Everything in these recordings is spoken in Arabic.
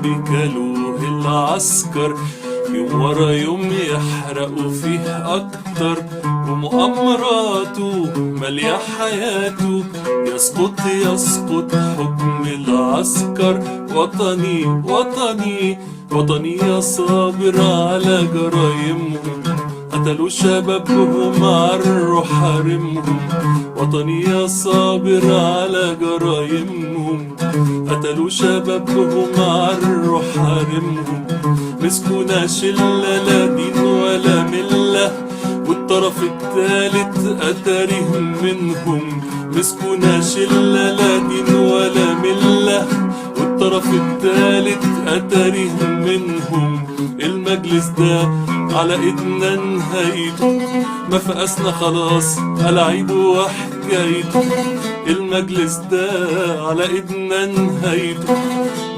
حبيبي كلوه العسكر، يوم ورا يوم يحرقوا فيه أكتر، ومؤامراته مالية حياته، يسقط يسقط حكم العسكر. وطني وطني وطني يا صابر على جرايمهم، قتلوا شبابهم عروا حارمهم. وطني يا صابر على جرايمهم، قتلوا شبابهم عروا حارمهم. مسكونا شلة لا دين ولا ملة، والطرف التالت أتاريهم منهم. مسكونا شلة لا دين ولا ملة، والطرف التالت أتاريهم منهم. المجلس ده على ايدنا نهايته، ما فقسنا خلاص ألعيبه وحكايته. المجلس ده على ايدنا نهايته،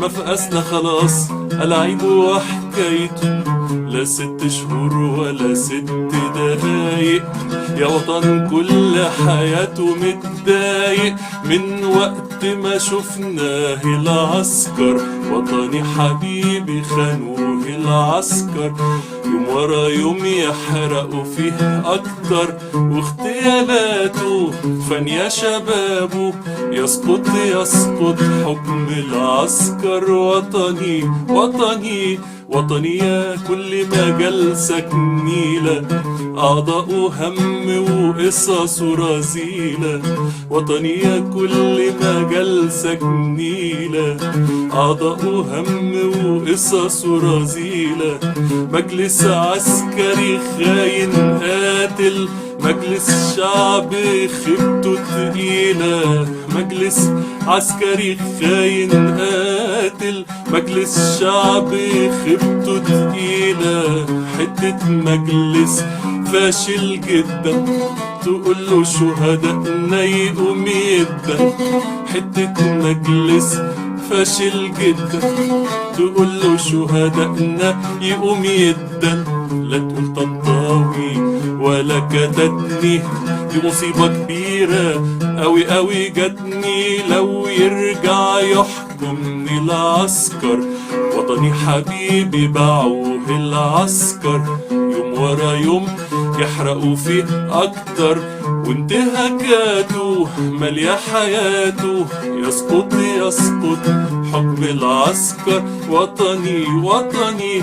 ما فقسنا خلاص ألعيبه وحكايته. لا 6 شهور ولا 6 دقايق، يا وطن كل حياته متضايق من وقت ما شفناه العسكر. وطني حبيبي خانوه العسكر، يوم ورا يوم يحرقوا فيه أكتر، واغتيالاته فانية شبابه، يسقط يسقط حكم العسكر. وطني وطني وطني يا كل ما جلسك نيلة، أعضاء هم وقصص رزيلة. وطني يا كل ما جلسك نيلة، أعضاء هم وقصص رزيلة. مجلس عسكري خاين قاتل، مجلس شعب خيبته تقيلة. مجلس عسكري خاين قاتل، مجلس شعب خيبته تقيلة. حتة مجلس فاشل جدا، تقوله شهدائنا يقوم يدا. حتة مجلس فاشل جدا، تقوله شهدائنا يقوم يدا. لا تقول طنطاوي ولا كتتني، دي مصيبة كبيرة أوي أوي جاتني. لو يرجع يحكمني العسكر، وطني حبيبي باعوه العسكر، يوم ورا يوم يحرقوا فيه أكتر، وانتهاكاته مالية حياته. يسقط يسقط حكم العسكر. وطني وطني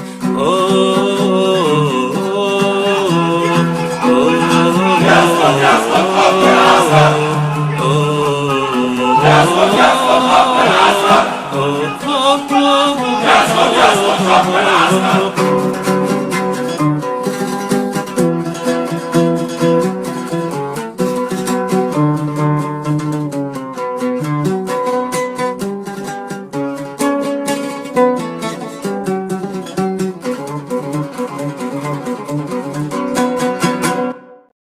يسقط حكم العسكر.